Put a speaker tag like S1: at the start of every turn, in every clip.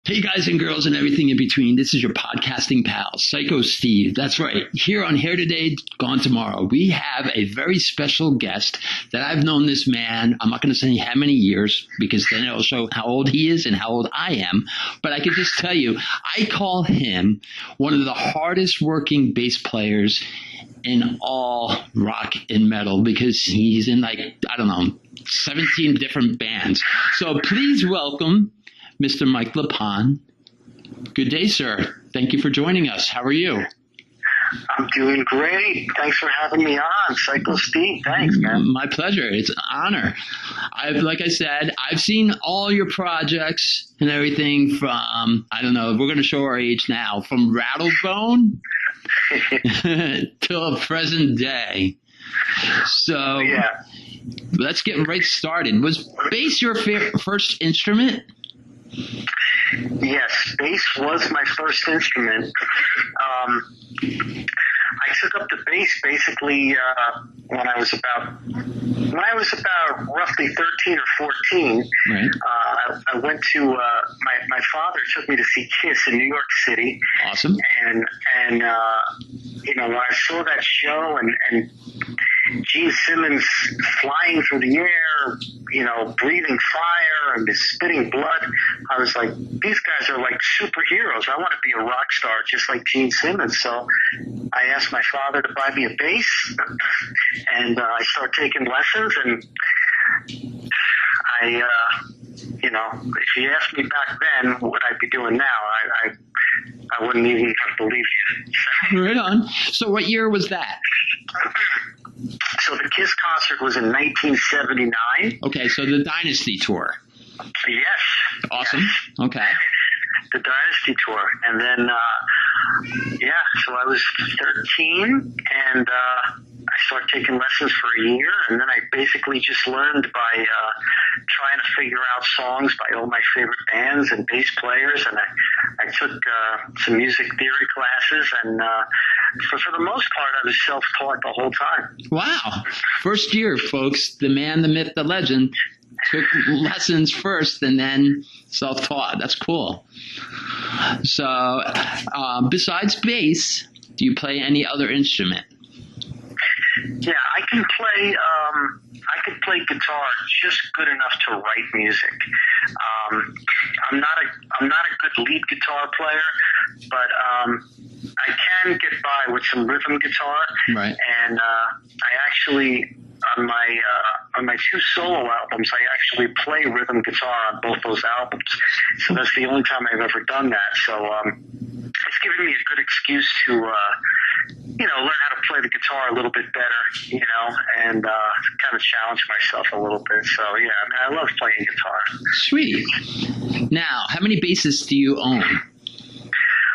S1: Hey guys and girls and everything in between, this is your podcasting pal, Psycho Steve. That's right. Here on Here Today, Gone Tomorrow, we have a very special guest that I've known this man. I'm not going to say how many years because then it'll show how old he is and how old I am. But I can just tell you, I call him one of the hardest working bass players in all rock and metal because he's in 17 different bands. So please welcome Mr. Mike LePond's. Good day, sir. Thank you for joining us. How are you?
S2: I'm doing great. Thanks for having me on, Psycho Steve. Thanks, man.
S1: My pleasure. It's an honor. Like I said, I've seen all your projects and everything from, I don't know, we're going to show our age now, from Rattlebone till present day. So
S2: yeah.
S1: Let's get right started. Was bass your first instrument?
S2: Yes, bass was my first instrument. I took up the bass basically when I was about roughly 13 or 14.
S1: Right.
S2: I went to my father took me to see Kiss in New York City.
S1: Awesome.
S2: And when I saw that show and Gene Simmons flying through the air, breathing fire and spitting blood, I was like, these guys are like superheroes. I want to be a rock star just like Gene Simmons. So I asked my father to buy me a bass, and I started taking lessons. And if you asked me back then what would I be doing now, I wouldn't even have believed you.
S1: Right on. So what year was that?
S2: So the Kiss concert was in 1979.
S1: Okay, so the Dynasty tour.
S2: Yes.
S1: Awesome.
S2: Yes.
S1: Okay.
S2: The Dynasty tour. And then, so I was 13, and I started taking lessons for a year, and then I basically just learned by trying to figure out songs by all my favorite bands and bass players, and I took some music theory classes, and for the most part, I was self-taught the whole time.
S1: Wow. First year, folks, the man, the myth, the legend, took lessons first and then self-taught. That's cool. So besides bass, do you play any other instrument?
S2: Yeah, I can play guitar just good enough to write music. I'm not a good lead guitar player, but I can get by with some rhythm guitar.
S1: Right.
S2: And I actually on my two solo albums, I actually play rhythm guitar on both those albums. So that's the only time I've ever done that. So it's given me a good excuse to learn how to play the guitar a little bit better, and kind of challenge myself a little bit. So yeah, I love playing guitar.
S1: Sweet. Now, how many basses do you own?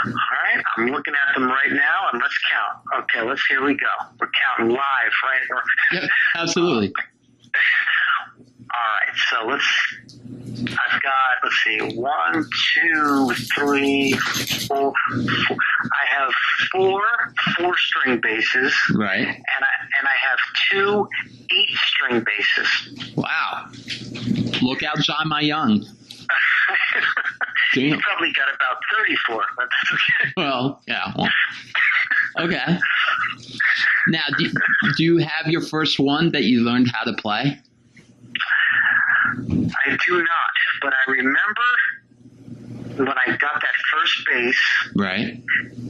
S2: All right, I'm looking at them right now, and let's count. Okay, here we go. We're counting live, right?
S1: Yep, absolutely.
S2: All right, so I've got, 1, 2, 3, 4. I have four-string basses.
S1: Right.
S2: And I have 2 8-string basses.
S1: Wow. Look out, John, my young.
S2: You probably got about 34. But that's okay.
S1: Well, yeah. Well, okay. Now, do you have your first one that you learned how to play?
S2: I do not, but I remember when I got that first bass.
S1: Right.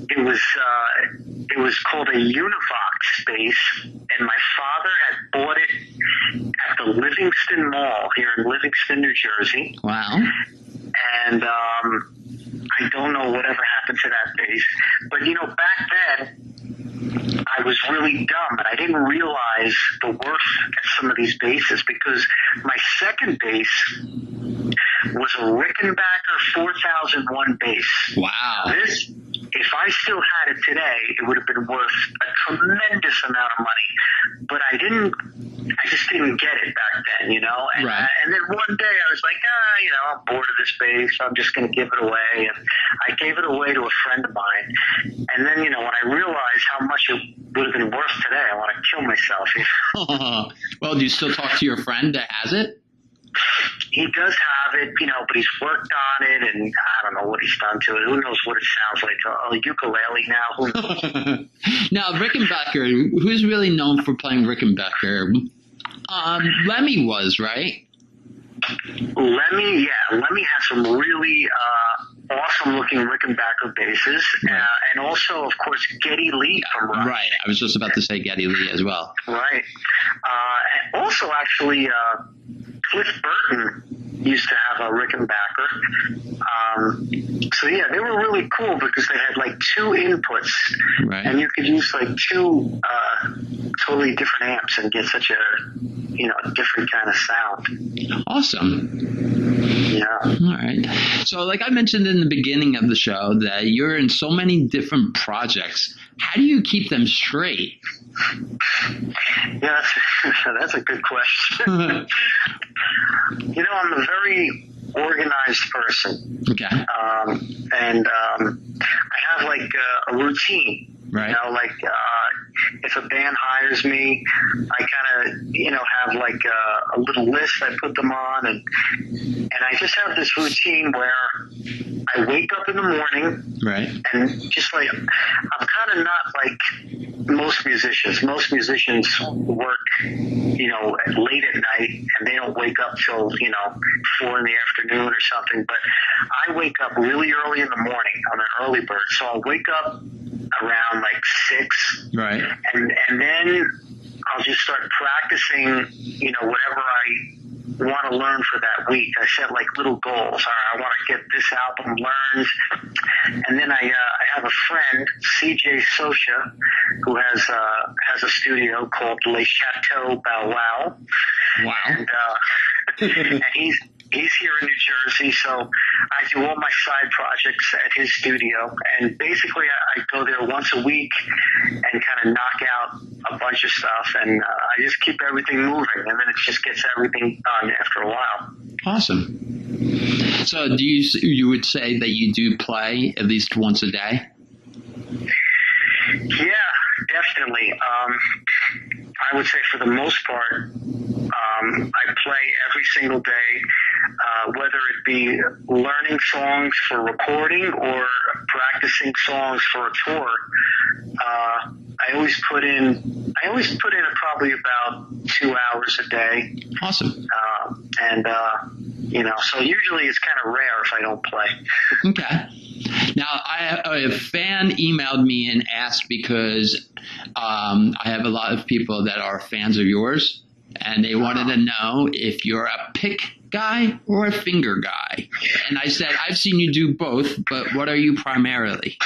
S2: It was called a Univox bass, and my father had bought it at the Livingston Mall here in Livingston, New Jersey.
S1: Wow.
S2: And I don't know whatever happened to that bass, but back then I was really dumb, and I didn't realize the worth of some of these basses, because my second bass was a Rickenbacker 4001 bass.
S1: Wow.
S2: If I still had it today, it would have been worth a tremendous amount of money. But I just didn't get it back then, And,
S1: right.
S2: And then one day I was like, I'm bored of this bass. I'm just going to give it away. And I gave it away to a friend of mine. And then, when I realized how much it would have been worth today, I want to kill myself.
S1: Well, do you still talk to your friend that has it?
S2: He does have it, but he's worked on it, and I don't know what he's done to it. Who knows what it sounds like? A ukulele now. Who knows?
S1: Now, Rickenbacker, who's really known for playing Rickenbacker? Lemmy was, right?
S2: Lemmy has some really awesome-looking Rickenbacker basses, and also, of course, Geddy Lee from Rush.
S1: Right, I was just about to say Geddy Lee as well.
S2: Right. And also, actually, Cliff Burton used to have a Rickenbacker. So yeah, they were really cool because they had like two inputs,
S1: right,
S2: and you could use like two totally different amps and get such a different kind of sound.
S1: Awesome.
S2: Yeah.
S1: All right. So like I mentioned in the beginning of the show that you're in so many different projects. How do you keep them straight?
S2: Yeah, that's a good question. I'm a very organized person.
S1: Okay.
S2: And I have like a routine.
S1: Right.
S2: If a band hires me, I kind of, have like a little list I put them on, and I just have this routine where I wake up in the morning,
S1: right,
S2: and just like I'm kind of not like most musicians. Most musicians work, late at night, and they don't wake up till 4 in the afternoon or something. But I wake up really early in the morning. I'm an early bird, so I'll wake up around like 6,
S1: right,
S2: and then I'll just start practicing, whatever I want to learn for that week. I set like little goals. All right, I want to get this album learned, and then I have a friend, CJ Sosha, who has a studio called Le Chateau Bow Wow.
S1: Wow.
S2: And he's here in New Jersey, so I do all my side projects at his studio, and basically I go there once a week and kind of knock out a bunch of stuff, and I just keep everything moving, and then it just gets everything done after a while.
S1: Awesome. So you would say that you do play at least once a day?
S2: Yeah, definitely. I would say for the most part, I play every single day, whether it be learning songs for recording or practicing songs for a tour. I always put in probably about 2 hours a day.
S1: Awesome.
S2: So usually it's kind of rare if I don't play.
S1: Okay. Now, a fan emailed me and asked because I have a lot of people that are fans of yours, and they wanted to know if you're a pick guy or a finger guy. And I said, I've seen you do both, but what are you primarily?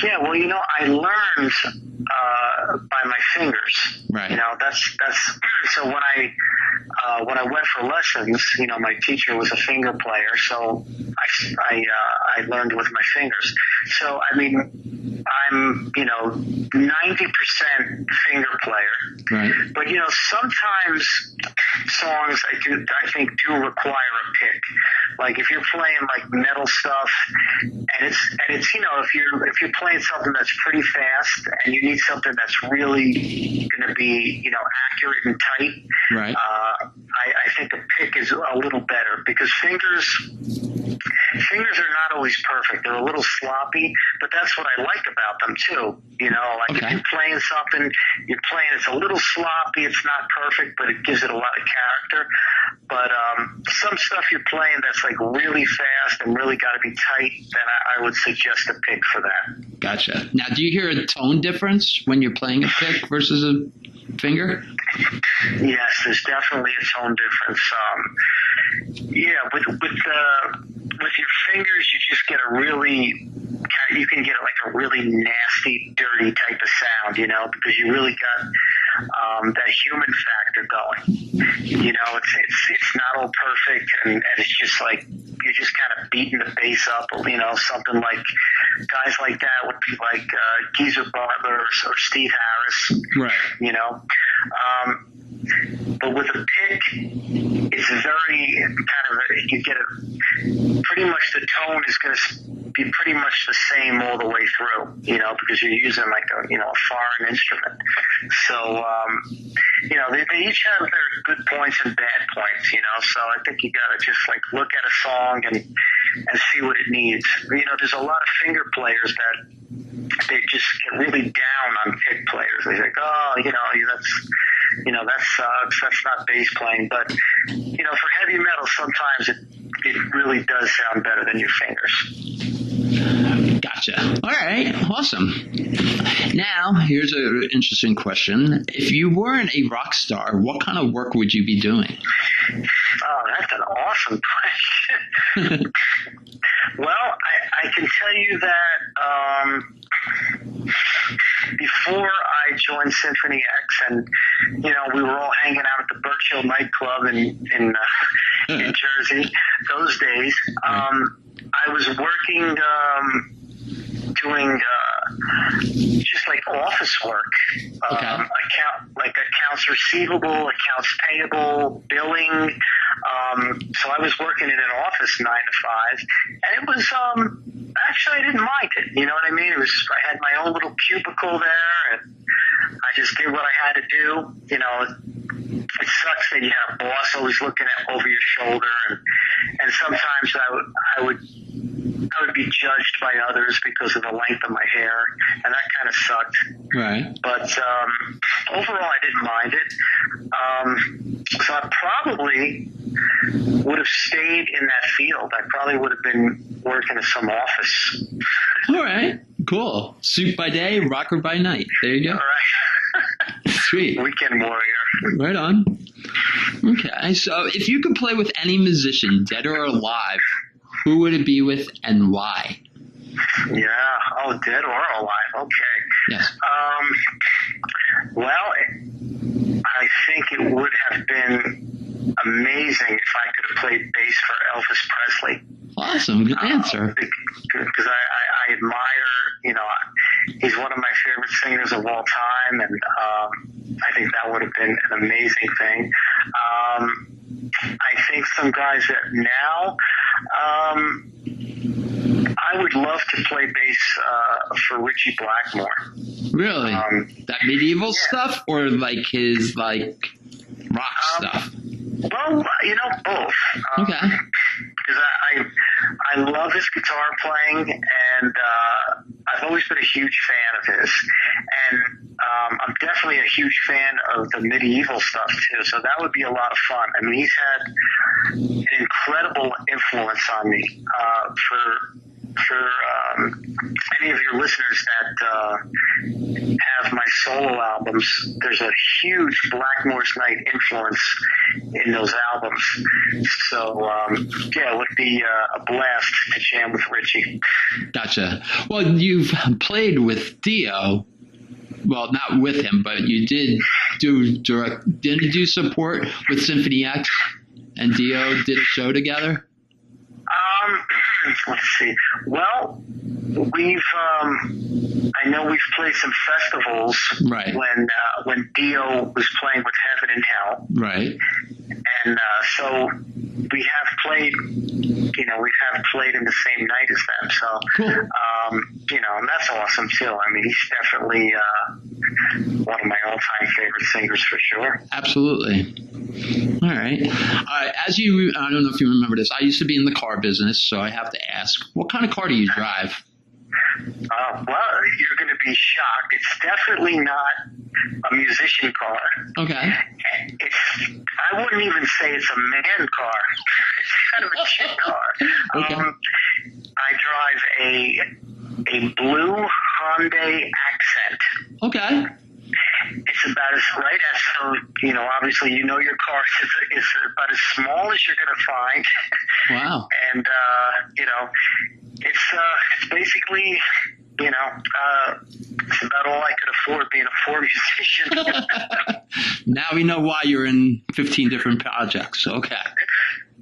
S2: Yeah, well, I learned by my fingers.
S1: Right.
S2: That's so when I went for lessons, my teacher was a finger player, so I learned with my fingers. So I mean, I'm 90% finger player.
S1: Right.
S2: But sometimes songs I think do require a pick. Like if you're playing like metal stuff, and it's if you're playing something that's pretty fast and you need something that's really going to be accurate and tight,
S1: right.
S2: I think a pick is a little better because fingers are not always perfect. They're a little sloppy, but that's what I like about them too. If you're playing something, it's a little sloppy, it's not perfect, but it gives it a lot of character. But some stuff you're playing that's like really fast and really got to be tight, then I would suggest a pick for that.
S1: Gotcha. Now, do you hear a tone difference when you're playing a pick versus a finger?
S2: Yes, there's definitely a tone difference. With your fingers, you just get you can get like a really nasty, dirty type of sound, because you really got that human factor going. It's not all perfect, and it's just like you're just kind of beating the bass up. Something like guys like that would be like Geezer Butler or Steve Harris.
S1: Right.
S2: But with a pick, it's very kind of you get pretty much the tone is going to be pretty much the same all the way through, because you're using like a foreign instrument. So, they each have their good points and bad points, so I think you got to just like look at a song and see what it needs. There's a lot of finger players that they just get really down on pick players. They're like, that sucks. That's not bass playing. But, for heavy metal, sometimes it really does sound better than your fingers.
S1: Gotcha. All right. Awesome. Now, here's an interesting question. If you weren't a rock star, what kind of work would you be doing?
S2: Oh, that's an awesome question. Well, I can tell you that before I joined Symphony X, and we were all hanging out at the Birch Hill nightclub in Jersey those days. I was working doing just like office work, accounts receivable, accounts payable, billing. So I was working in an office 9 to 5, and it was actually I didn't mind it. You know what I mean? I had my own little cubicle there, and I just did what I had to do. It sucks that you have a boss always looking over your shoulder, and sometimes I would be judged by others because of the length of my hair, and that kind of sucked.
S1: Right.
S2: But overall, I didn't mind it. So I probably would have stayed in that field. I probably would have been working in some office.
S1: All right. Cool. Suit by day, rocker by night. There you go.
S2: All right.
S1: Sweet.
S2: Weekend warrior.
S1: Right on. Okay. So if you could play with any musician, dead or alive, who would it be with and why?
S2: Yeah. Oh, dead or alive. Okay.
S1: Yes.
S2: Well, I think it would have been amazing if I could have played bass for Elvis Presley.
S1: Awesome. Good answer.
S2: Because I admire, he's one of my favorite singers of all time, and I think that would have been an amazing thing. I think some guys that now, I would love to play bass for Richie Blackmore.
S1: Really? That medieval stuff, or like his rock stuff?
S2: Well, both.
S1: Okay.
S2: Because I love his guitar playing, and I've always been a huge fan of his. And I'm definitely a huge fan of the medieval stuff, too. So that would be a lot of fun. I mean, he's had an incredible influence on me. For any of your listeners that have my solo albums, there's a huge Blackmore's Night influence in those albums. So, it would be a blast to jam with Richie.
S1: Gotcha. Well, you've played with Dio. Well, not with him, but you did didn't you do support with Symphony X and Dio did a show together?
S2: Let's see. Well, I know we've played some festivals.
S1: Right.
S2: When Dio was playing with Heaven and Hell.
S1: Right.
S2: And so we have played in the same night as them. So,
S1: cool.
S2: And that's awesome too. I mean, he's definitely one of my all-time favorite singers for sure.
S1: Absolutely. All right. I don't know if you remember this. I used to be in the car business, so I have to ask, what kind of car do you drive?
S2: Well, you're going to be shocked. It's definitely not a musician car.
S1: Okay.
S2: I wouldn't even say it's a man car. It's kind of a chick car.
S1: Okay.
S2: I drive a blue Hyundai Accent.
S1: Okay.
S2: It's about as obviously your car is about as small as you're going to find.
S1: Wow.
S2: And, it's basically, it's about all I could afford being a poor musician.
S1: Now we know why you're in 15 different projects. Okay.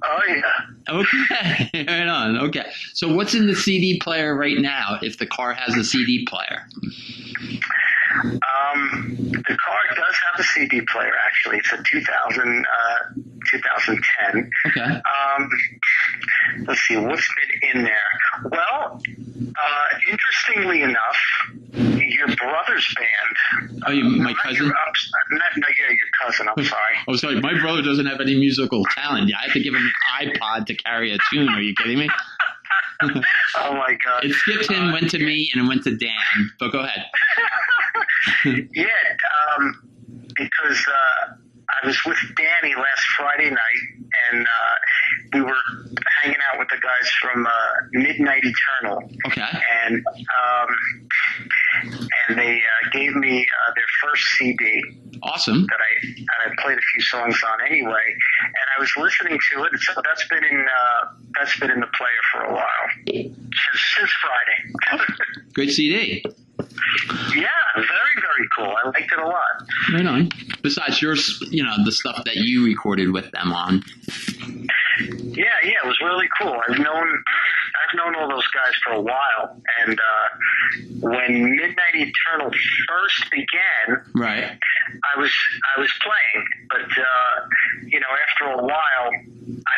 S2: Oh, yeah.
S1: Okay. Right on. Okay. So what's in the CD player right now if the car has a CD player?
S2: The car does have a CD player, actually. It's a 2010.
S1: Okay.
S2: Let's see, what's been in there? Well, interestingly enough, your brother's band.
S1: Oh, my cousin?
S2: Your cousin, I'm sorry.
S1: Oh, sorry. My brother doesn't have any musical talent. I have to give him an iPod to carry a tune. Are you kidding me?
S2: Oh, my God.
S1: It skipped him, went to me, and it went to Dan. But go ahead.
S2: Yeah, because I was with Danny last Friday night, and we were hanging out with the guys from Midnight Eternal.
S1: Okay.
S2: And they gave me their first CD.
S1: Awesome.
S2: That I played a few songs on anyway, and I was listening to it. So that's been in the player for a while since Friday.
S1: Oh, great CD.
S2: Yeah, very, very cool. I liked it a lot.
S1: Right on. Besides yours, the stuff that you recorded with them on.
S2: Yeah, it was really cool. I've known all those guys for a while, and when Midnight Eternal first began,
S1: right,
S2: I was playing, but after a while,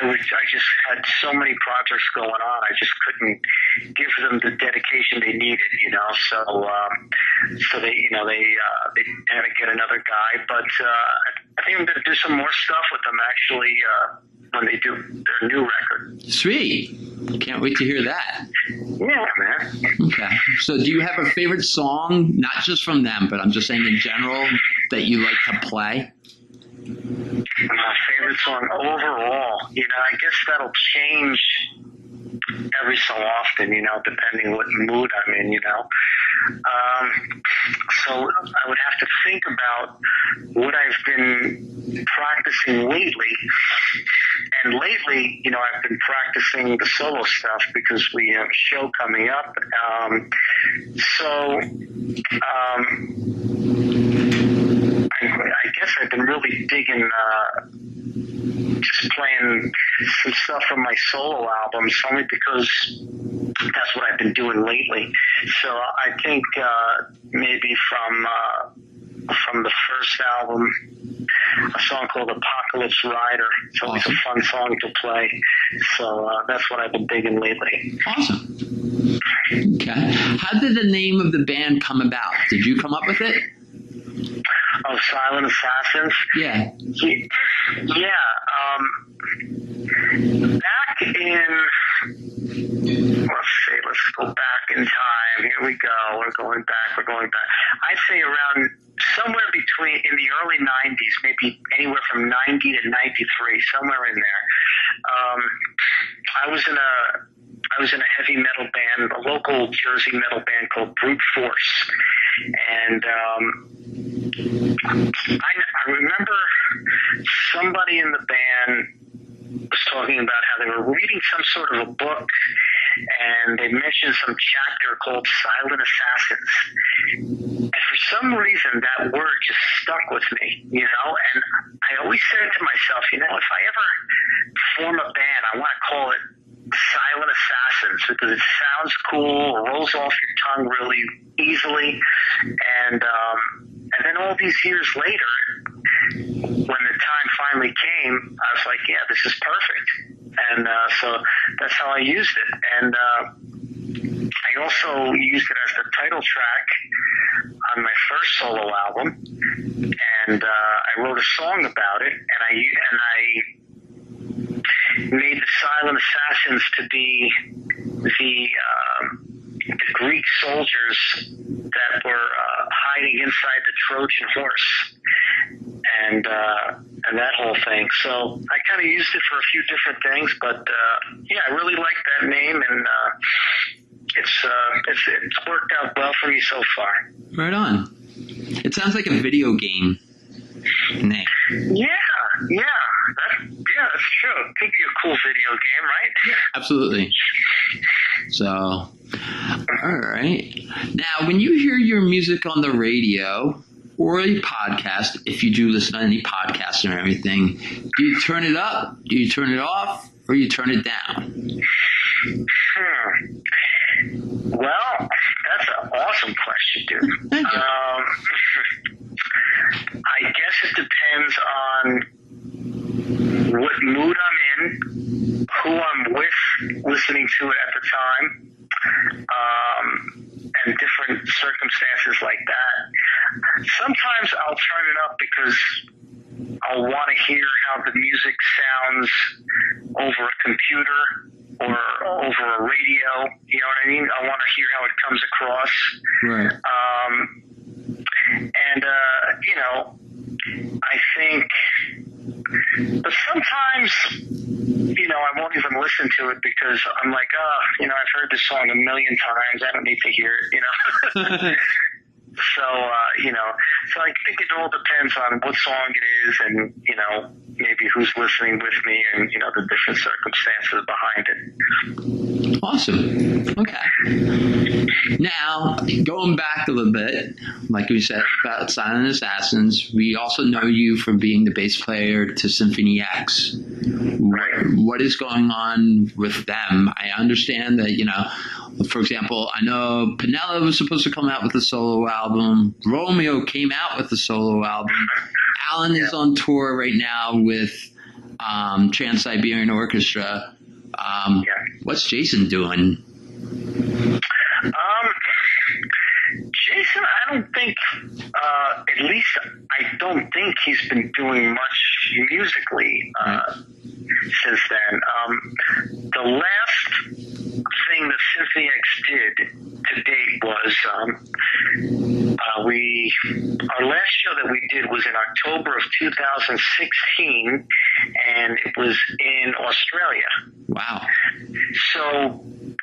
S2: I just had so many projects going on. I just couldn't give them the dedication they needed, so they had to get another guy. But I think I'm going to do some more stuff with them actually when they do their new record.
S1: Sweet. Can't wait to hear that.
S2: Yeah, man.
S1: Okay. So do you have a favorite song, not just from them, but I'm just saying in general, that you like to play?
S2: My favorite song overall, I guess that'll change every so often, depending what mood I'm in, So I would have to think about what I've been practicing lately. And lately, I've been practicing the solo stuff because we have a show coming up. I guess I've been really digging just playing some stuff from my solo albums, only because that's what I've been doing lately. So I think maybe from the first album, a song called Apocalypse Rider. It's always a fun song to play. So that's what I've been digging lately.
S1: Awesome. Okay. How did the name of the band come about? Did you come up with it?
S2: Oh, Silent Assassins?
S1: Yeah.
S2: Yeah. Back in, let's go back in time. Here we go. We're going back. I'd say around somewhere between, in the early 90s, maybe anywhere from 90 to 93, somewhere in there. I was in a heavy metal band, a local Jersey metal band called Brute Force. And I remember somebody in the band was talking about how they were reading some sort of a book, and they mentioned some chapter called Silent Assassins. And for some reason, that word just stuck with me, and I always said to myself, if I ever form a band, I want to call it Silent Assassins because it sounds cool, rolls off your tongue really easily, and then all these years later, when the time finally came, I was like, yeah, this is perfect, and so that's how I used it, and I also used it as the title track on my first solo album, and I wrote a song about it, and I made the Silent Assassins to be the Greek soldiers that were hiding inside the Trojan horse, and that whole thing. So I kind of used it for a few different things, but yeah, I really like that name, and it's worked out well for me so far.
S1: Right on. It sounds like a video game name.
S2: Yeah, that's true. It could be a cool video game, right?
S1: Yeah, absolutely. So, all right. Now, when you hear your music on the radio or a podcast, if you do listen to any podcasts or everything, do you turn it up, do you turn it off, or you turn it down?
S2: Well, that's an awesome question, dude.
S1: Thank you.
S2: I guess it depends on what mood I'm in, who I'm with listening to it at the time, and different circumstances like that. Sometimes I'll turn it up because I'll want to hear how the music sounds over a computer or over a radio. You know what I mean? I want to hear how it comes across.
S1: Right.
S2: You know, I think, but sometimes, you know, I won't even listen to it because I'm like, oh, you know, I've heard this song a million times. I don't need to hear it, you know. So, you know, so I think it all depends on what song it is and, you know, maybe who's listening with me and, you know, the different circumstances behind it.
S1: Awesome. Okay. Now, going back a little bit, like we said about Silent Assassins, we also know you from being the bass player to Symphony X.
S2: Right.
S1: What is going on with them? I understand that, you know, for example, I know Pinella was supposed to come out with a solo album. Romeo came out with a solo album. Alan is on tour right now with Trans-Siberian Orchestra. What's Jason doing?
S2: Jason, I don't think, at least I don't think he's been doing much musically since then. The last thing that Symphony X did to date was our last show that we did was in October of 2016, and it was in Australia.
S1: Wow.
S2: So,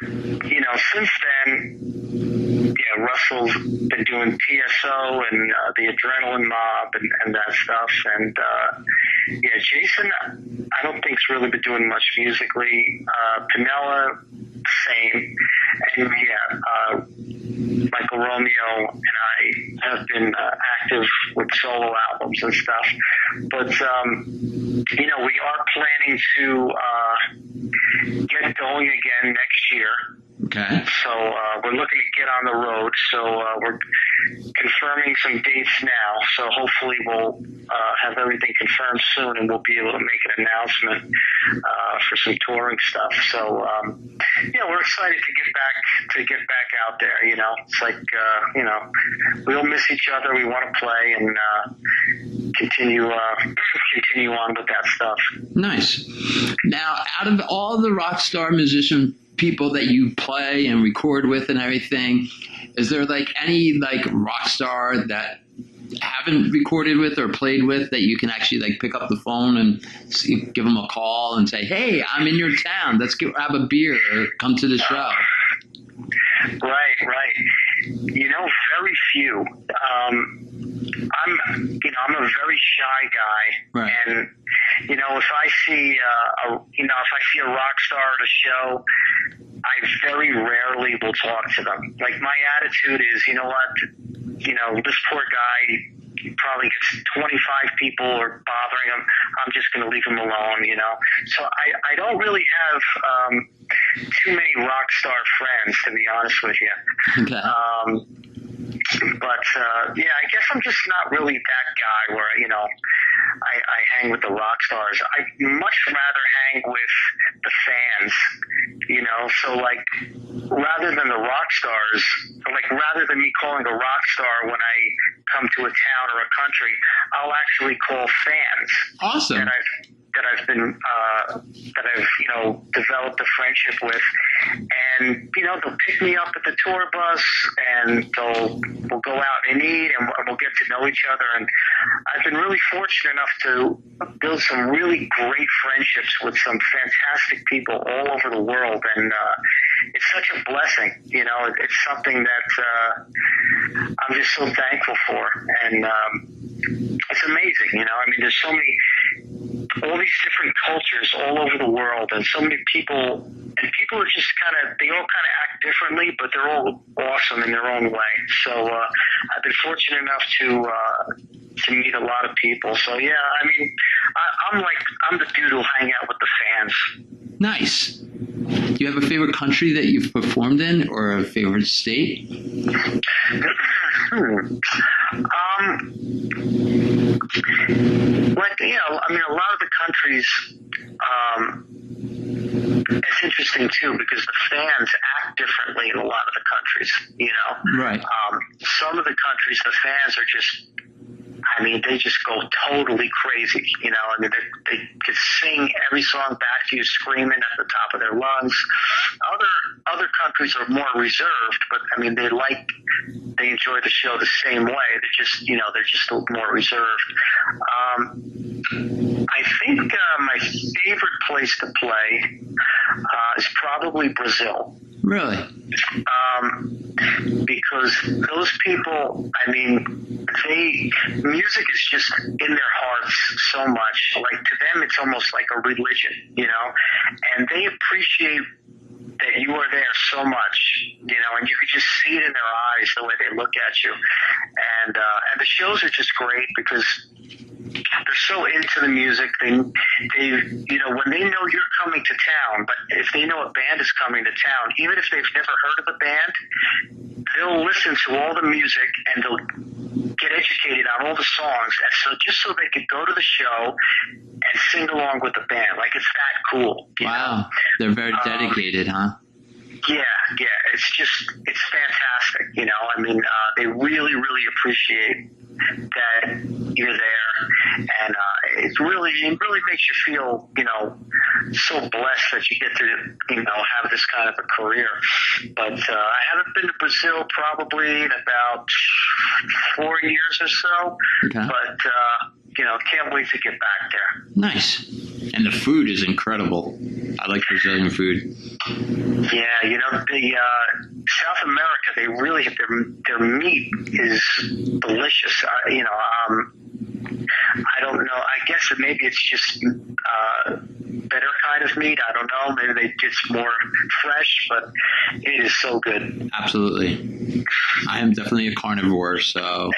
S2: you know, since then, yeah, Russell's been doing TSO and the Adrenaline Mob and that stuff. And, yeah, Jason, I don't think's really been doing much musically. Pinella, same. And, yeah, Michael Romeo and I have been active with solo albums and stuff. But, you know, we are planning to get going again next year.
S1: Okay.
S2: So we're looking to get on the road. So we're confirming some dates now. So hopefully we'll have everything confirmed soon, and we'll be able to make an announcement for some touring stuff. So yeah, we're excited to get back out there. You know, it's like you know, we all miss each other. We want to play and continue on with that stuff.
S1: Nice. Now, out of all the rock star musician people that you play and record with and everything, is there like any like rock star that haven't recorded with or played with that you can actually like pick up the phone and give them a call and say, hey, I'm in your town, let's grab a beer or come to the show?
S2: Right. You know, very few. I'm a very shy guy,
S1: right.
S2: And you know, if I see a rock star at a show, I very rarely will talk to them. Like, my attitude is, you know what, you know, this poor guy probably gets 25 people are bothering him. I'm just going to leave him alone, you know. So I don't really have too many rock star friends, to be honest with you.
S1: Okay.
S2: But yeah, I guess I'm just not really that guy where, you know, I hang with the rock stars. I'd much rather hang with the fans, you know. So, like, rather than the rock stars, like, rather than me calling a rock star when I come to a town or a country, I'll actually call fans.
S1: Awesome.
S2: That I've you know, developed a friendship with, and you know, they'll pick me up at the tour bus, and we'll go out and eat, and we'll get to know each other. And I've been really fortunate enough to build some really great friendships with some fantastic people all over the world, and it's such a blessing. You know, it's something that I'm just so thankful for, and it's amazing. You know, I mean, there's so many. All these different cultures all over the world, and so many people, and people are just they all kind of act differently, but they're all awesome in their own way. So I've been fortunate enough to meet a lot of people. So yeah, I mean, I'm the dude who'll hang out with the fans.
S1: Nice. Do you have a favorite country that you've performed in, or a favorite state?
S2: Like, you know, I mean, a lot of the countries It's interesting too because the fans act differently in a lot of the countries.
S1: Right.
S2: Some of the countries, the fans are just. I mean, they just go totally crazy, I mean, they could sing every song back to you screaming at the top of their lungs. Other countries are more reserved, but I mean, they enjoy the show the same way. They're just a little more reserved. I think my favorite place to play is probably Brazil.
S1: Really?
S2: Because those people, I mean, music is just in their hearts so much. Like to them, it's almost like a religion, and they appreciate that you are there so much, and you can just see it in their eyes, the way they look at you. And the shows are just great because they're so into the music. They when they know you're coming to town, but if they know a band is coming to town, even if they've never heard of the band, they'll listen to all the music and they'll get educated on all the songs. And so just so they could go to the show and sing along with the band. Like it's that cool.
S1: Wow. They're very dedicated, huh?
S2: Yeah. It's fantastic. I mean, they really, really appreciate that you're there, and it really makes you feel, so blessed that you get to, have this kind of a career. But I haven't been to Brazil probably in about 4 years or so. Okay. But can't wait to get back there.
S1: Nice. And the food is incredible. I like Brazilian food.
S2: Yeah, the South America, they really have their meat is delicious. I don't know. I guess maybe it's just better kind of meat. I don't know. Maybe it's more fresh, but it is so good.
S1: Absolutely. I am definitely a carnivore, so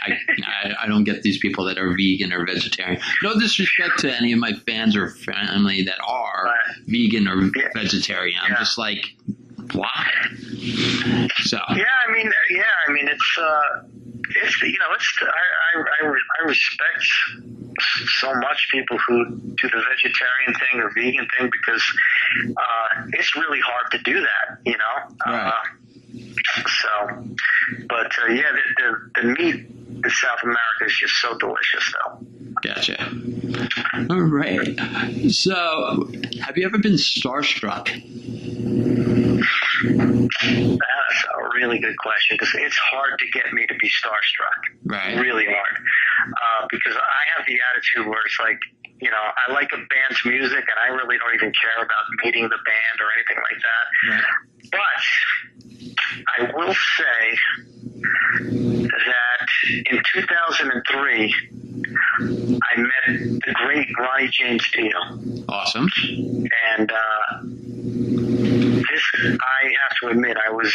S1: I don't get these people that are vegan or vegetarian. No disrespect to any of my fans or family that are vegan or vegetarian. I'm just like, what? So.
S2: Yeah, I mean, it's I respect so much people who do the vegetarian thing or vegan thing because it's really hard to do that,
S1: Right.
S2: The meat in South America is just so delicious, though.
S1: Gotcha. All right. So, have you ever been starstruck?
S2: That's a really good question because it's hard to get me to be starstruck.
S1: Right.
S2: Really hard. Because I have the attitude where it's like, I like a band's music and I really don't even care about meeting the band or anything like that. Right. But I will say that in 2003, I met the great Ronnie James Dio.
S1: Awesome.
S2: And I have to admit, I was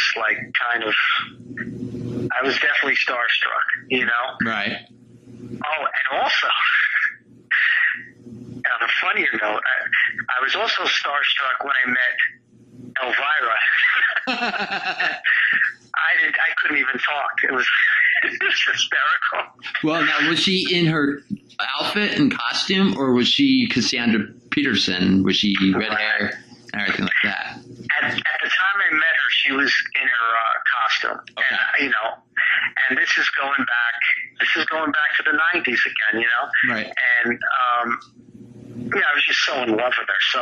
S2: definitely starstruck,
S1: Right.
S2: Oh, and also, on a funnier note, I was also starstruck when I met Elvira. I couldn't even talk. It was hysterical.
S1: Well, now, was she in her outfit and costume, or was she Cassandra Peterson? Was she red hair and everything like that?
S2: At the time I met her, she was in her costume.
S1: Okay.
S2: And, and this is going back to the 90s again,
S1: Right.
S2: And, I was just so in love with her. So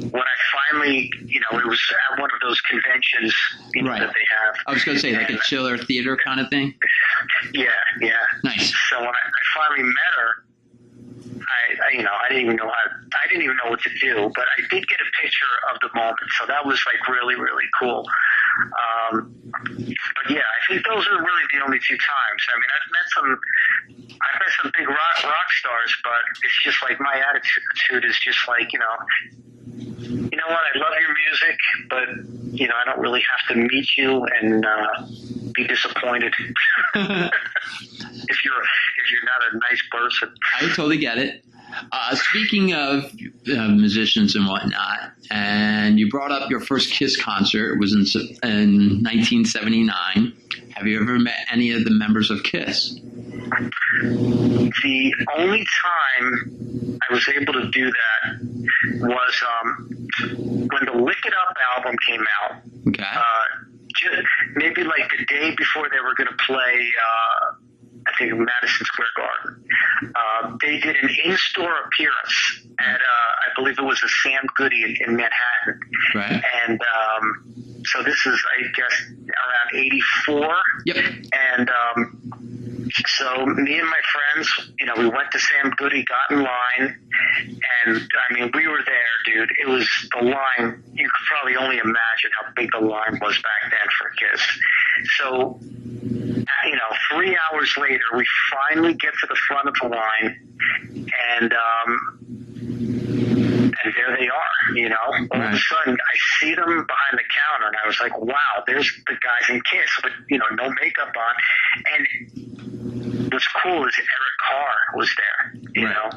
S2: when I finally, it was at one of those conventions,
S1: right.
S2: that they have.
S1: I was going to say, like a chiller theater kind of thing?
S2: Yeah.
S1: Nice.
S2: So when I finally met her, I didn't even know what to do, but I did get a picture of the moment, so that was like really, really cool. But yeah, I think those are really the only two times. I mean, I've met some big rock stars, but it's just like my attitude is just like, you know what, I love your music, but I don't really have to meet you and be disappointed if you're not a nice person.
S1: I totally get it. Speaking of musicians and whatnot, and you brought up your first Kiss concert was in 1979. Have you ever met any of the members of Kiss?
S2: The only time I was able to do that was when the Lick It Up album came out,
S1: Okay.
S2: maybe like the day before they were going to play, I think Madison Square Garden, they did an in-store appearance at, I believe it was a Sam Goody in Manhattan.
S1: Right.
S2: And so this is, I guess, around 84.
S1: Yep.
S2: And so me and my friends, we went to Sam Goody, got in line, and I mean, we were there, dude. It was the line. You could probably only imagine how big the line was back then for Kiss. So, 3 hours later, we finally get to the front of the line, and there they are, All of a sudden, I see them behind the counter, and I was like, wow, there's the guys in Kiss with, no makeup on. And what's cool is Eric Carr was there,
S1: Right.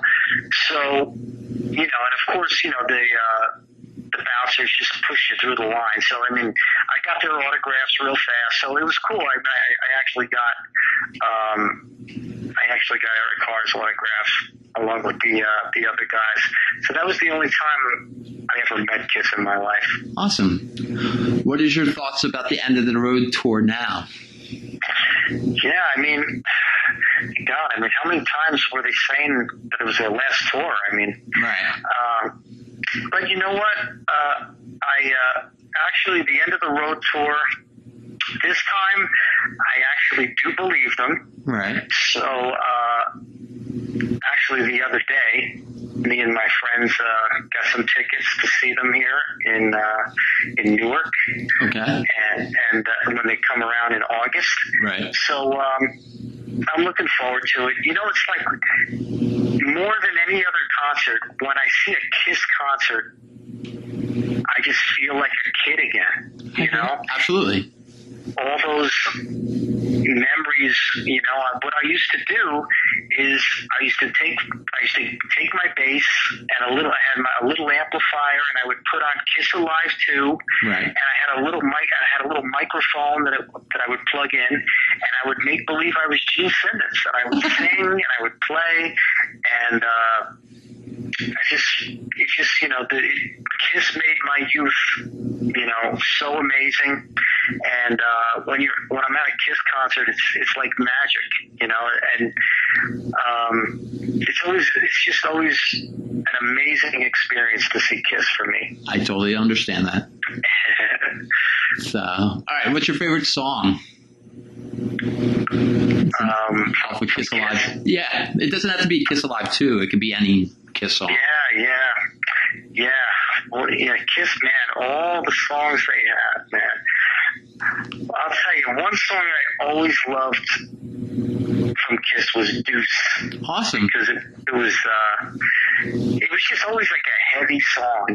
S2: So, and of course, the bouncers just push you through the line. So, I mean, I got their autographs real fast, so it was cool. I actually got Eric Carr's autograph along with the other guys. So that was the only time I ever met Kiss in my life.
S1: Awesome. What is your thoughts about the End of the Road tour now?
S2: Yeah, I mean, God, how many times were they saying that it was their last tour? I mean,
S1: right.
S2: But you know what? Actually, the End of the Road tour, this time, I actually do believe them.
S1: Right.
S2: So, actually, the other day, me and my friends got some tickets to see them here in Newark.
S1: Okay.
S2: And when they come around in August.
S1: Right.
S2: So, I'm looking forward to it. It's like more than any other concert, when I see a Kiss concert, I just feel like a kid again,
S1: Absolutely.
S2: All those memories, what I used to do is I used to take my bass and I had a little amplifier, and I would put on Kiss Alive 2,
S1: right.
S2: and I had a little microphone that I would plug in, and I would make believe I was Gene Simmons, and I would sing and I would play, and the Kiss made my youth, so amazing. And when I'm at a Kiss concert, it's like magic, and it's just always an amazing experience to see Kiss for me.
S1: I totally understand that. So, all right, what's your favorite song? Off of Kiss Alive. Yeah, it doesn't have to be Kiss Alive 2. It could be any Kiss song.
S2: Yeah. Well, Kiss, man, all the songs they had, man. I'll tell you, one song I always loved from Kiss was Deuce.
S1: Awesome.
S2: Because it was just always like a heavy song,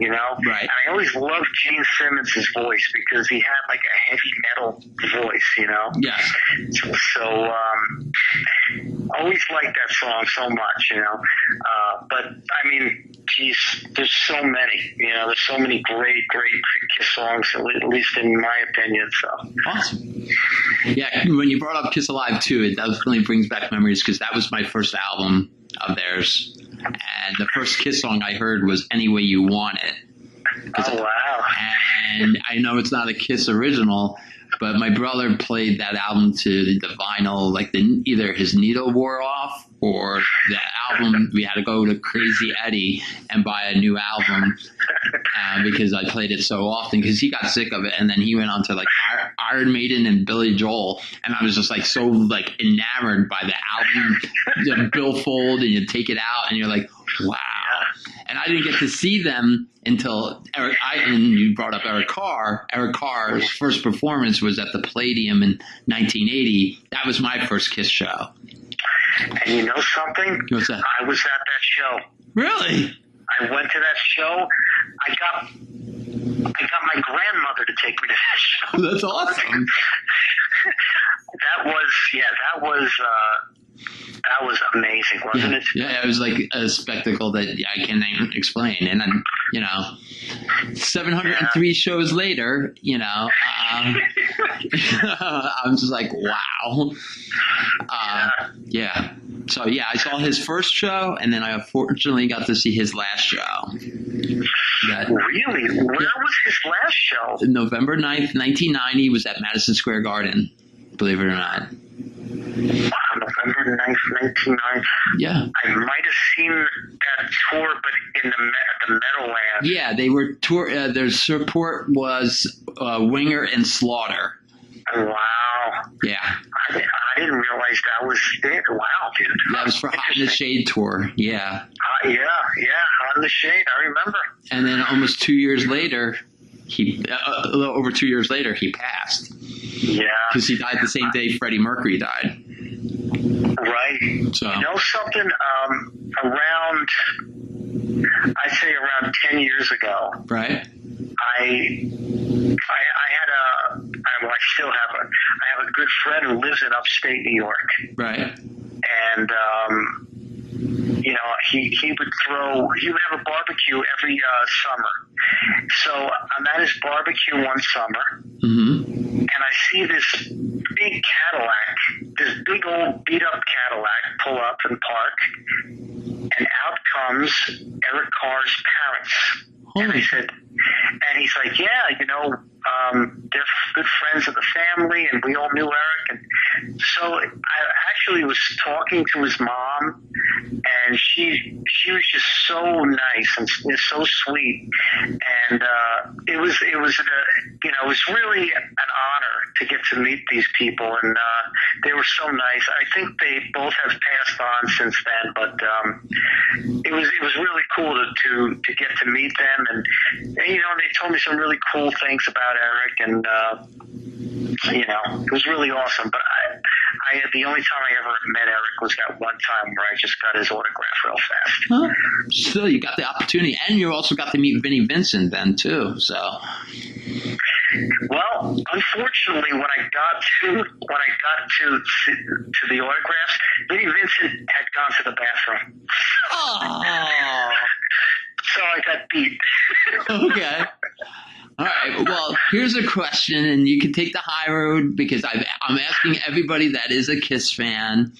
S1: Right.
S2: And I always loved Gene Simmons' voice because he had like a heavy metal voice,
S1: Yeah.
S2: So, always liked that song so much, but I mean, geez, there's so many, there's so many great Kiss songs, at least in my opinion. So
S1: awesome. Yeah, when you brought up Kiss Alive 2, it definitely brings back memories because that was my first album of theirs, and the first Kiss song I heard was "Any Way You Want It."
S2: Oh wow!
S1: And I know it's not a Kiss original, but my brother played that album to the vinyl, like either his Nieto wore off or the album. We had to go to Crazy Eddie and buy a new album because I played it so often because he got sick of it. And then he went on to like Iron Maiden and Billy Joel. And I was just like so like enamored by the album, the billfold, and you take it out and you're like, wow. And I didn't get to see them until and you brought up Eric Carr. Eric Carr's first performance was at the Palladium in 1980. That was my first Kiss show.
S2: And you know something?
S1: What's that?
S2: I was at that show.
S1: Really?
S2: I went to that show. I got my grandmother to take me to that show.
S1: That's awesome.
S2: That was amazing, wasn't it?
S1: Yeah, it was like a spectacle that I can't even explain. And then, 703 shows later, I'm just like, wow. Yeah. So, yeah, I saw his first show, and then I unfortunately got to see his last show.
S2: Really? Where was his last show?
S1: November 9th, 1990 was at Madison Square Garden, believe it or not.
S2: Wow, November 9th, 1990.
S1: Yeah.
S2: I might have seen that tour, but in the Meadowlands.
S1: Yeah, they were their support was Winger and Slaughter.
S2: Wow.
S1: Yeah.
S2: I didn't realize that was it. Wow, dude.
S1: That was for Hot in the Shade tour. Yeah.
S2: Yeah, Hot in the Shade. I remember.
S1: And then almost 2 years later, a little over 2 years later, he passed.
S2: Yeah.
S1: Because he died the same day Freddie Mercury died.
S2: Right. So. You know something? I'd say around 10 years ago.
S1: Right.
S2: I still have I have a good friend who lives in upstate New York.
S1: Right.
S2: And, he would have a barbecue every summer. So I'm at his barbecue one summer, and I see this big Cadillac, this big old beat up Cadillac pull up and park, and out comes Eric Carr's parents. And I said, and he's like, yeah, they're good friends of the family, and we all knew Eric. And so I actually was talking to his mom, and she was just so nice and so sweet. And it was really an honor to get to meet these people, and they were so nice. I think they both have passed on since then, but it was really cool to get to meet them, and they told me some really cool things about Eric, and it was really awesome. But I the only time I ever met Eric was that one time where I just got his autograph real fast.
S1: Huh. Still, you got the opportunity, and you also got to meet Vinnie Vincent then too. So.
S2: Well, unfortunately, when I got to the autographs, Vinnie Vincent had gone to the bathroom.
S1: Oh.
S2: So I got beat.
S1: Okay. All right. Well, here's a question, and you can take the high road because I'm asking everybody that is a Kiss fan,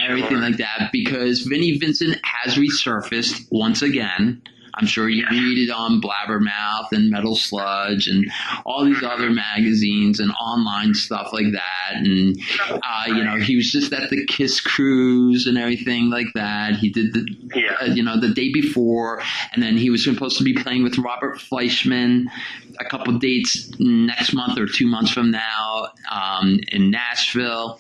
S1: everything like that, because Vinnie Vincent has resurfaced once again. I'm sure you read it on Blabbermouth and Metal Sludge and all these other magazines and online stuff like that. And, he was just at the Kiss cruise and everything like that. He did the day before, and then he was supposed to be playing with Robert Fleischman a couple dates next month or 2 months from now in Nashville.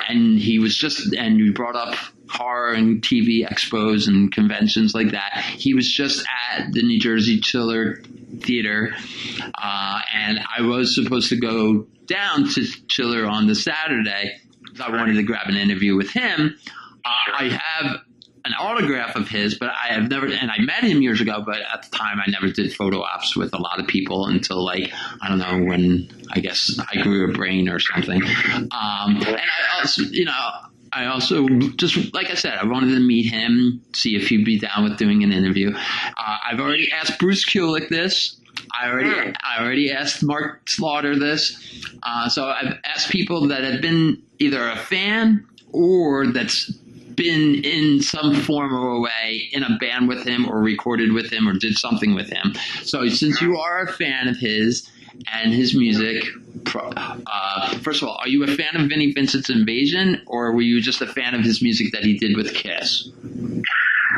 S1: And he was and you brought up horror and TV expos and conventions like that. He was just at the New Jersey Chiller Theater, and I was supposed to go down to Chiller on the Saturday because I wanted to grab an interview with him. I have an autograph of his, but I have never, and I met him years ago, but at the time I never did photo ops with a lot of people until I don't know when, I guess I grew a brain or something. And I also, just like I said, I wanted to meet him, see if he'd be down with doing an interview. I've already asked Bruce Kulick this. I already asked Mark Slaughter this. So I've asked people that have been either a fan or that's been in some form or way in a band with him or recorded with him or did something with him. So since you are a fan of his and his music, first of all, are you a fan of Vinnie Vincent's Invasion, or were you just a fan of his music that he did with Kiss?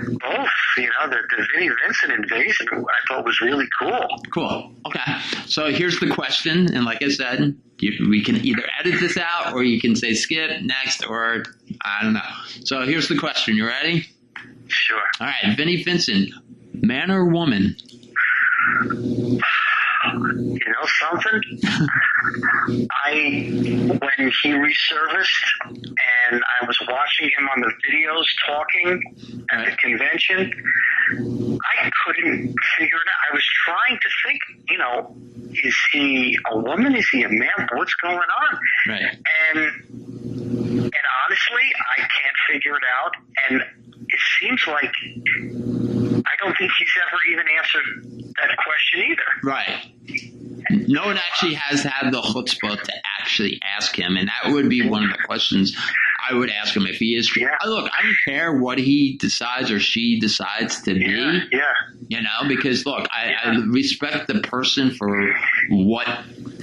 S2: Both. The Vinnie Vincent Invasion I thought was really cool.
S1: Cool. Okay. So here's the question, and like I said, we can either edit this out or you can say skip, next, or I don't know. So here's the question. You ready?
S2: Sure. All
S1: right. Vinnie Vincent, man or woman?
S2: You know something? When he resurfaced and I was watching him on the videos talking at the convention, I couldn't figure it out. I was trying to think, is he a woman? Is he a man? What's going on?
S1: Right.
S2: And honestly, I can't figure it out. And it seems like I don't think he's ever even answered that question either.
S1: Right. No one actually has had the chutzpah to actually ask him, and that would be one of the questions I would ask him if he is. Yeah. Look, I don't care what he decides or she decides to be.
S2: Yeah.
S1: because look, I respect the person for what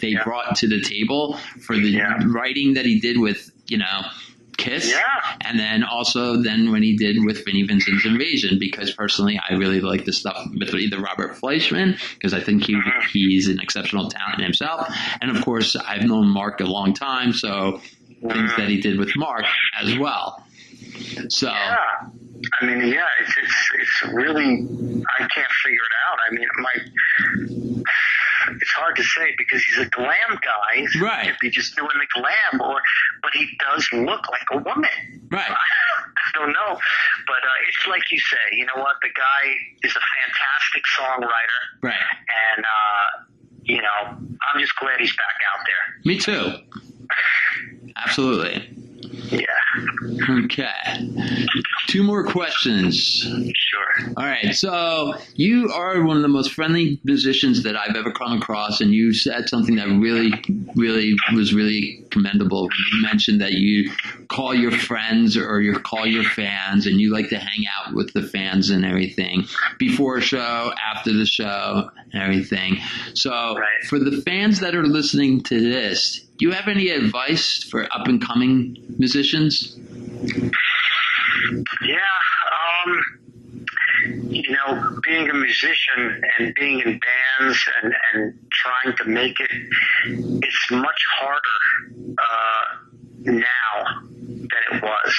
S1: they brought to the table, for the writing that he did with, Kiss, and then also when he did with Vinnie Vincent's Invasion, because personally I really like the stuff with either Robert Fleischman, because I think he's an exceptional talent himself, and of course I've known Mark a long time, so things that he did with Mark as well. So
S2: I mean, it's really, I can't figure it out. I mean, it's hard to say because he's a glam guy.
S1: Right.
S2: He could be just doing the glam, but he does look like a woman.
S1: Right.
S2: I don't know. But it's like you say, you know what? The guy is a fantastic songwriter.
S1: Right.
S2: And, I'm just glad he's back out there.
S1: Me too. Absolutely.
S2: Yeah.
S1: Okay. 2 more questions.
S2: Sure.
S1: All right. So you are one of the most friendly musicians that I've ever come across, and you said something that really, really was really commendable. You mentioned that you call your friends or you call your fans, and you like to hang out with the fans and everything before a show, after the show, and everything. So for the fans that are listening to this, do you have any advice for up-and-coming musicians?
S2: Yeah, being a musician and being in bands and trying to make it, it's much harder now than it was.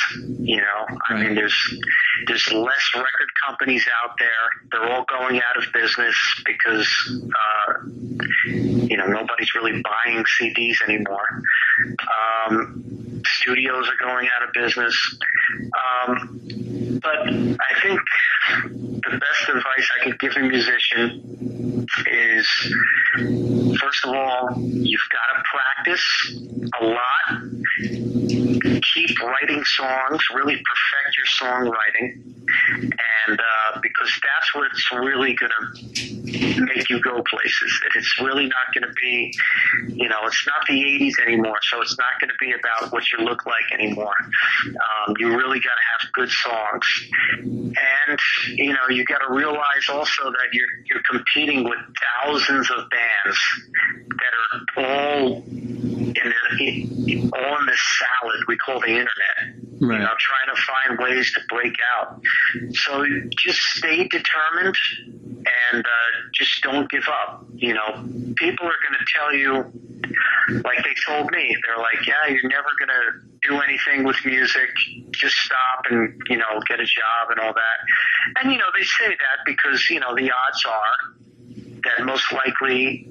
S2: I mean, there's less record companies out there. They're all going out of business because nobody's really buying CDs anymore. Studios are going out of business. But I think the best advice I could give a musician is, first of all, you've got to practice a lot. Keep writing songs, really perfect your songwriting, and because that's what's really going to make you go places. It's really not going to be, it's not the 80s anymore, so it's not going to be about what you look like anymore. You really got to have good songs, and you got to realize also that you're competing with thousands of bands that are all in this salad we call the internet.
S1: Right.
S2: Trying to find ways to break out. So just stay determined and just don't give up. People are going to tell you, like they told me, they're like, yeah, you're never going to do anything with music. Just stop and, get a job and all that. And, they say that because, the odds are that most likely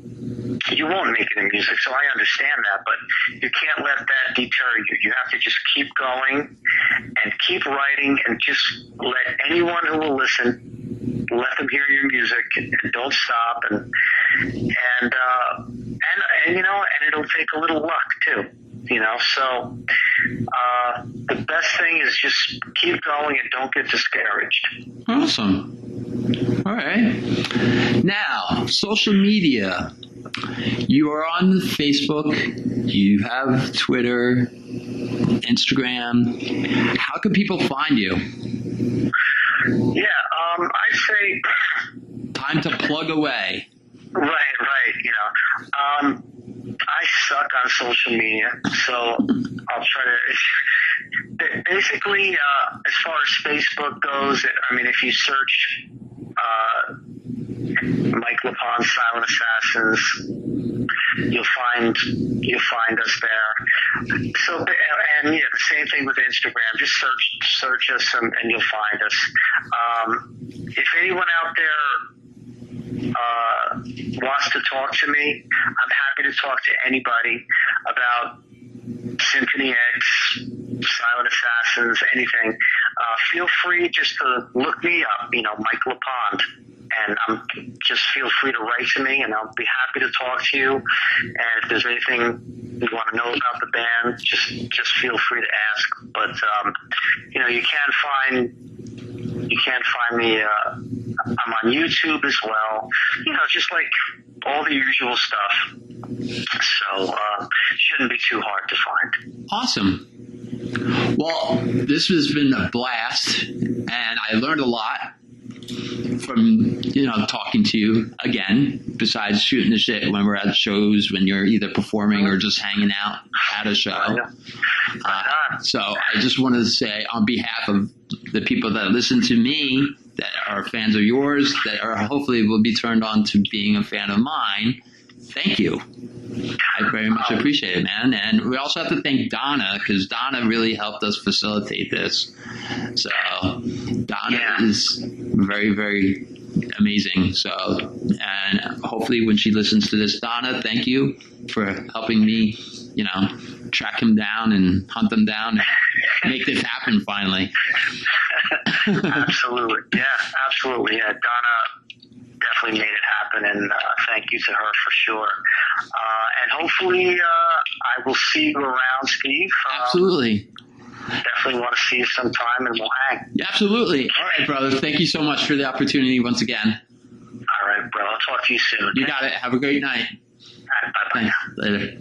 S2: you won't make it in music, so I understand that, but you can't let that deter you. You have to just keep going and keep writing and just let anyone who will listen, let them hear your music and don't stop and it'll take a little luck too. So the best thing is just keep going and don't get discouraged.
S1: Awesome. All right. Now, social media. You are on Facebook. You have Twitter, Instagram. How can people find you?
S2: Yeah, I'd say...
S1: Time to plug away.
S2: Right. I suck on social media, so I'll try to... Basically, as far as Facebook goes, if you search Mike LePond's Silent Assassins, you'll find us there. So, and the same thing with Instagram. Just search us and you'll find us. If anyone out there wants to talk to me, I'm happy to talk to anybody about Symphony X, Silent Assassins, anything. Feel free just to look me up, Mike LePond. And just feel free to write to me, and I'll be happy to talk to you. And if there's anything you want to know about the band, just feel free to ask. But you can't find me. I'm on YouTube as well. Just like all the usual stuff. So shouldn't be too hard to find.
S1: Awesome. Well, this has been a blast, and I learned a lot. from talking to you again, besides shooting the shit when we're at shows, when you're either performing or just hanging out at a show. So I just wanted to say, on behalf of the people that listen to me, that are fans of yours, that are hopefully will be turned on to being a fan of mine, thank you. I very much appreciate it, man. And we also have to thank Donna, because Donna really helped us facilitate this. So Donna is very, very amazing. So, and hopefully when she listens to this, Donna, thank you for helping me, track him down and hunt him down and make this happen finally.
S2: Absolutely. Yeah, absolutely. Yeah, Donna definitely made it happen, and thank you to her for sure. And hopefully I will see you around, Steve.
S1: Absolutely.
S2: Definitely want to see you sometime, and we'll hang.
S1: Yeah, absolutely. All right, brother. Thank you so much for the opportunity once again.
S2: All right, bro. I'll talk to you soon.
S1: You got it. Have a great night.
S2: All right, bye-bye.
S1: Thanks. Later.